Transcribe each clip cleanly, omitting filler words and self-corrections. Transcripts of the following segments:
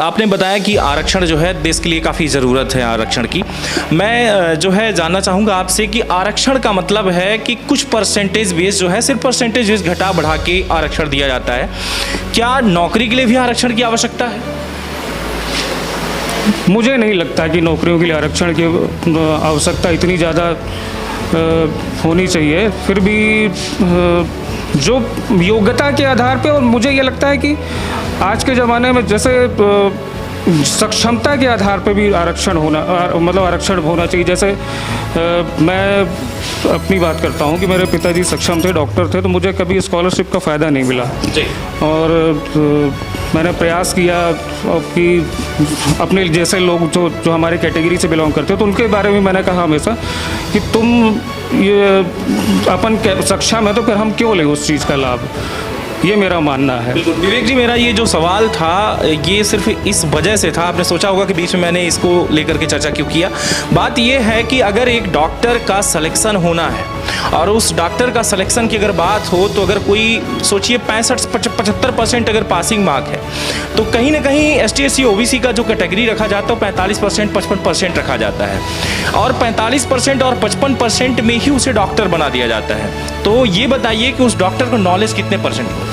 आपने बताया कि आरक्षण जो है देश के लिए काफ़ी ज़रूरत है आरक्षण की। मैं जो है जानना चाहूँगा आपसे कि आरक्षण का मतलब है कि कुछ परसेंटेज बेस जो है सिर्फ परसेंटेज बेस घटा बढ़ा के आरक्षण दिया जाता है। क्या नौकरी के लिए भी आरक्षण की आवश्यकता है? मुझे नहीं लगता कि नौकरियों के लिए आरक्षण की आवश्यकता इतनी ज़्यादा होनी चाहिए। फिर भी जो योग्यता के आधार पे, और मुझे ये लगता है कि आज के ज़माने में जैसे सक्षमता के आधार पे भी आरक्षण होना मतलब आरक्षण होना चाहिए। जैसे मैं अपनी बात करता हूँ कि मेरे पिताजी सक्षम थे, डॉक्टर थे, तो मुझे कभी स्कॉलरशिप का फ़ायदा नहीं मिला जी। और मैंने प्रयास किया कि अपने जैसे लोग जो हमारे कैटेगरी से बिलोंग करते हैं तो उनके बारे में मैंने कहा हमेशा कि तुम ये अपन सक्षम है तो फिर हम क्यों लें उस चीज़ का लाभ। ये मेरा मानना है। विवेक जी, मेरा ये जो सवाल था ये सिर्फ इस वजह से था, आपने सोचा होगा कि बीच में मैंने इसको लेकर के चर्चा क्यों किया। बात ये है कि अगर एक डॉक्टर का सिलेक्शन होना है और उस डॉक्टर का सिलेक्शन की अगर बात हो तो अगर कोई सोचिए 65-75% अगर पासिंग मार्क है तो कहीं ना कहीं ST SC OBC का जो कैटेगरी रखा जाता है 45% 55% रखा जाता है और 45% और 55% में ही उसे डॉक्टर बना दिया जाता है। तो ये बताइए कि उस डॉक्टर को नॉलेज कितने परसेंट हो?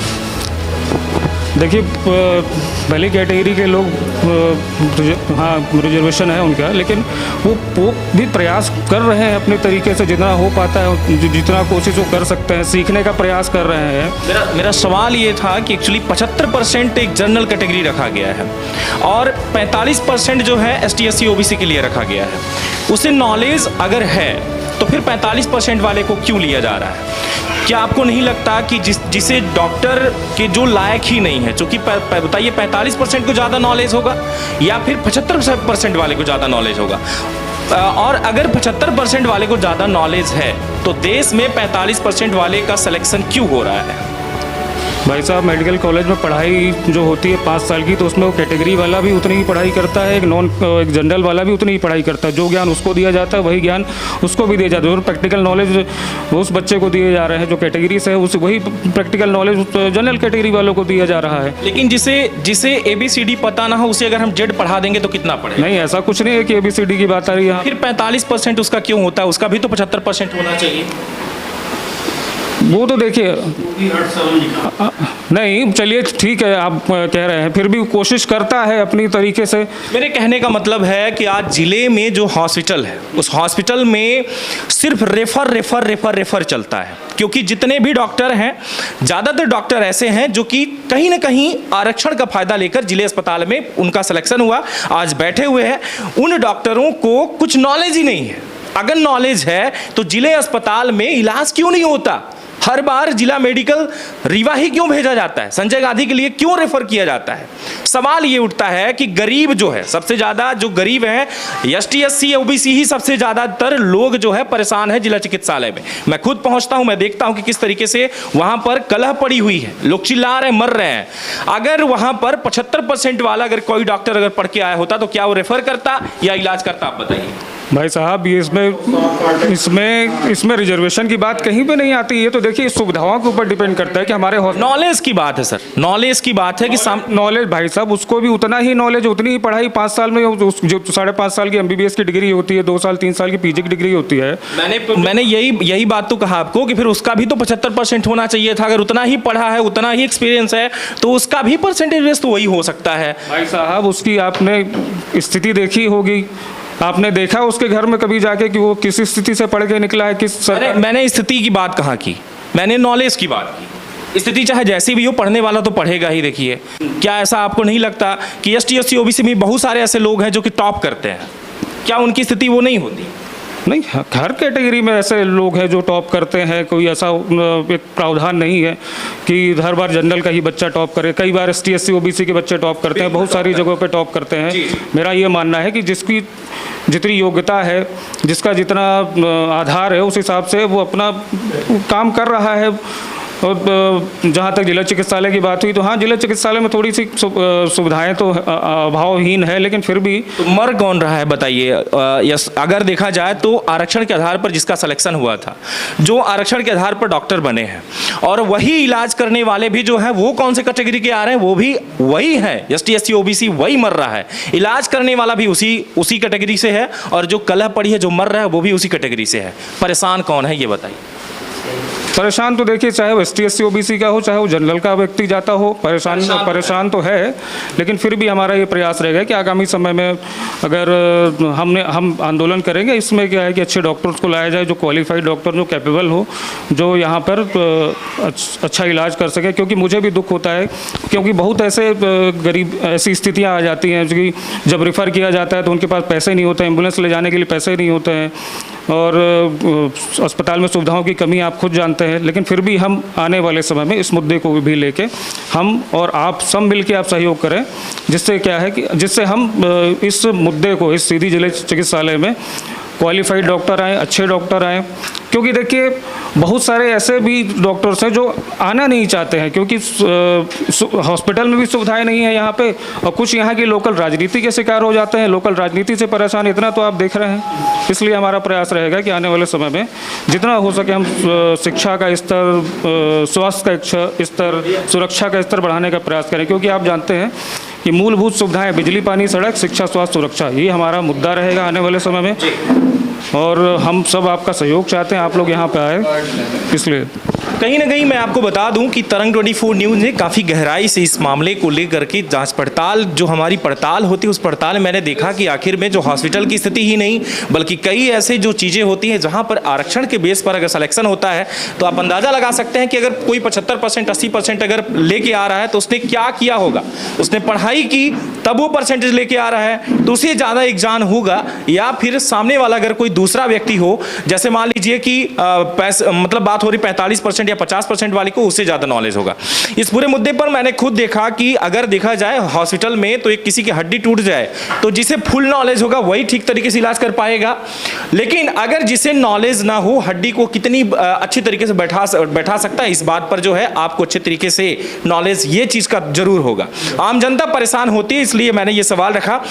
देखिए, पहली कैटेगरी के लोग हाँ रिजर्वेशन है उनका, लेकिन वो भी प्रयास कर रहे हैं अपने तरीके से, जितना हो पाता है जितना कोशिश वो कर सकते हैं, सीखने का प्रयास कर रहे हैं। मेरा सवाल ये था कि एक्चुअली 75% एक जनरल कैटेगरी रखा गया है और 45% जो है ST SC OBC के लिए रखा गया है। उसे नॉलेज अगर है तो फिर 45% वाले को क्यों लिया जा रहा है? क्या आपको नहीं लगता कि जिसे डॉक्टर के जो लायक ही नहीं है, चूँकि बताइए 45% को ज़्यादा नॉलेज होगा या फिर 75% वाले को ज़्यादा नॉलेज होगा? और अगर 75% वाले को ज़्यादा नॉलेज है तो देश में 45% वाले का सिलेक्शन क्यों हो रहा है? भाई साहब, मेडिकल कॉलेज में पढ़ाई जो होती है 5 साल की, तो उसमें वो कैटेगरी वाला भी उतनी ही पढ़ाई करता है, एक जनरल वाला भी उतनी ही पढ़ाई करता है। जो ज्ञान उसको दिया जाता है वही ज्ञान उसको भी दिया जाता है और प्रैक्टिकल नॉलेज उस बच्चे को दिए जा रहे हैं जो कैटेगरी से है, उस वही प्रैक्टिकल नॉलेज जनरल कैटेगरी वालों को दिया जा रहा है। लेकिन जिसे ABCD पता ना हो उसे अगर हम जेड पढ़ा देंगे तो कितना पढ़ेगा? नहीं, ऐसा कुछ नहीं है कि ABCD की बात आ रही है। फिर 45% उसका क्यों होता है? उसका भी तो 75% होना चाहिए। वो तो देखिए, नहीं चलिए ठीक है, आप कह रहे हैं, फिर भी कोशिश करता है अपनी तरीके से। मेरे कहने का मतलब है कि आज जिले में जो हॉस्पिटल है उस हॉस्पिटल में सिर्फ रेफर चलता है, क्योंकि जितने भी डॉक्टर हैं ज़्यादातर डॉक्टर ऐसे हैं जो कि कहीं ना कहीं आरक्षण का फायदा लेकर जिले अस्पताल में उनका सिलेक्शन हुआ, आज बैठे हुए हैं। उन डॉक्टरों को कुछ नॉलेज ही नहीं है। अगर नॉलेज है तो जिले अस्पताल में इलाज क्यों नहीं होता? हर बार जिला मेडिकल रीवा ही क्यों भेजा जाता है? संजय गांधी के लिए क्यों रेफर किया जाता है? सवाल ये उठता है कि गरीब जो है, सबसे ज़्यादा जो गरीब है ST SC OBC ही सबसे ज़्यादातर लोग जो है परेशान है जिला चिकित्सालय में। मैं खुद पहुंचता हूं, मैं देखता हूं कि किस तरीके से वहां पर कलह पड़ी हुई है, लोग चिल्ला रहे हैं, मर रहे हैं। अगर वहां पर 75% वाला अगर कोई डॉक्टर अगर पढ़ के आया होता तो क्या वो रेफर करता या इलाज करता? आप बताइए। भाई साहब, ये इसमें रिजर्वेशन की बात कहीं पे नहीं आती। ये तो देखिए सुविधाओं के ऊपर डिपेंड करता है कि हमारे नॉलेज की बात है सर, नॉलेज की बात है कि नॉलेज भाई साहब, उसको भी उतना ही नॉलेज, उतनी ही पढ़ाई 5 साल में, जो 5.5 साल की MBBS की डिग्री होती है, 2 साल 3 साल की PG की डिग्री होती है। मैंने यही बात तो कहा आपको कि फिर उसका भी तो 75% होना चाहिए था। अगर उतना ही पढ़ा है, उतना ही एक्सपीरियंस है तो उसका भी परसेंटेज तो वही हो सकता है। भाई साहब, उसकी आपने स्थिति देखी होगी, आपने देखा उसके घर में कभी जाके कि वो किस स्थिति से पढ़ के निकला है, किस मैंने स्थिति की बात कहाँ की, मैंने नॉलेज की बात की। स्थिति चाहे जैसी भी हो, पढ़ने वाला तो पढ़ेगा ही। देखिए, क्या ऐसा आपको नहीं लगता कि ST SC OBC में बहुत सारे ऐसे लोग हैं जो कि टॉप करते हैं? क्या उनकी स्थिति वो नहीं होती? नहीं, हर कैटेगरी में ऐसे लोग हैं जो टॉप करते हैं। कोई ऐसा एक प्रावधान नहीं है कि हर बार जनरल का ही बच्चा टॉप करे। कई बार ST SC OBC के बच्चे टॉप करते हैं, बहुत सारी जगहों पे टॉप करते हैं। मेरा ये मानना है कि जिसकी जितनी योग्यता है, जिसका जितना आधार है, उस हिसाब से वो अपना काम कर रहा है और जहाँ तक जिला चिकित्सालय की बात हुई तो हाँ, जिला चिकित्सालय में थोड़ी सी सुविधाएं तो अभावहीन है, लेकिन फिर भी तो मर कौन रहा है बताइए। यस, अगर देखा जाए तो आरक्षण के आधार पर जिसका सिलेक्शन हुआ था, जो आरक्षण के आधार पर डॉक्टर बने हैं, और वही इलाज करने वाले भी जो है वो कौन से कैटेगरी के आ रहे हैं, वो भी वही है, ST SC OBC वही मर रहा है। इलाज करने वाला भी उसी कैटेगरी से है, और जो कलह पड़ी है, जो मर रहा है, वो भी उसी कैटेगरी से है। परेशान कौन है ये बताइए। परेशान तो देखिए, चाहे वो ST SC OBC का हो, चाहे वो जनरल का व्यक्ति जाता हो, परेशान तो है, लेकिन फिर भी हमारा ये प्रयास रहेगा कि आगामी समय में अगर हम आंदोलन करेंगे, इसमें क्या है कि अच्छे डॉक्टर्स को लाया जाए, जो क्वालिफाइड डॉक्टर, जो कैपेबल हो, जो यहाँ पर अच्छा इलाज कर सके। क्योंकि मुझे भी दुख होता है, क्योंकि बहुत ऐसे गरीब ऐसी स्थितियाँ आ जाती हैं कि जब रेफ़र किया जाता है तो उनके पास पैसे नहीं होते, एम्बुलेंस ले जाने के लिए पैसे नहीं होते हैं, और अस्पताल में सुविधाओं की कमी आप खुद जानते हैं। लेकिन फिर भी हम आने वाले समय में इस मुद्दे को भी लेके हम और आप सब मिलके आप सहयोग करें, जिससे क्या है कि जिससे हम इस मुद्दे को, इस सीधी जिले चिकित्सालय में क्वालिफाइड डॉक्टर आए, अच्छे डॉक्टर आए। क्योंकि देखिए, बहुत सारे ऐसे भी डॉक्टर्स हैं जो आना नहीं चाहते हैं, क्योंकि हॉस्पिटल में भी सुविधाएं नहीं है यहाँ पे, और कुछ यहाँ की लोकल राजनीति के शिकार हो जाते हैं, लोकल राजनीति से परेशान, इतना तो आप देख रहे हैं। इसलिए हमारा प्रयास रहेगा कि आने वाले समय में जितना हो सके हम शिक्षा का स्तर, स्वास्थ्य का स्तर, सुरक्षा का स्तर बढ़ाने का प्रयास करें। क्योंकि आप जानते हैं कि मूलभूत सुविधाएं, बिजली, पानी, सड़क, शिक्षा, स्वास्थ्य, सुरक्षा, ये हमारा मुद्दा रहेगा आने वाले समय में, और हम सब आपका सहयोग चाहते हैं, आप लोग यहाँ पे आए। इसलिए कहीं ना कहीं मैं आपको बता दूं कि तरंग 24 न्यूज़ ने काफ़ी गहराई से इस मामले को लेकर के जांच पड़ताल, जो हमारी पड़ताल होती है, उस पड़ताल में मैंने देखा कि आखिर में जो हॉस्पिटल की स्थिति ही नहीं, बल्कि कई ऐसे जो चीज़ें होती हैं जहां पर आरक्षण के बेस पर अगर सिलेक्शन होता है, तो आप अंदाज़ा लगा सकते हैं कि अगर कोई 75% 80% अगर लेके आ रहा है तो उसने क्या किया होगा। उसने पढ़ाई की तब वो परसेंटेज लेके आ रहा है, तो उसे ज़्यादा एक जान होगा, या फिर सामने वाला अगर कोई दूसरा व्यक्ति हो, जैसे मान लीजिए कि मतलब बात हो रही 45% या 50% वाले को, उससे ज़्यादा नॉलेज होगा। इस पूरे मुद्दे पर मैंने खुद देखा कि अगर देखा जाए हॉस्पिटल में, तो एक किसी की हड्डी टूट जाए तो जिसे फुल नॉलेज होगा वही ठीक तरीके से इलाज कर पाएगा। लेकिन अगर जिसे नॉलेज ना हो, हड्डी को कितनी अच्छी तरीके से बैठा सकता है, इस बात पर जो है आपको अच्छे तरीके से नॉलेज ये चीज़ का जरूर होगा। आम जनता परेशान होती है, इसलिए मैंने ये सवाल रखा।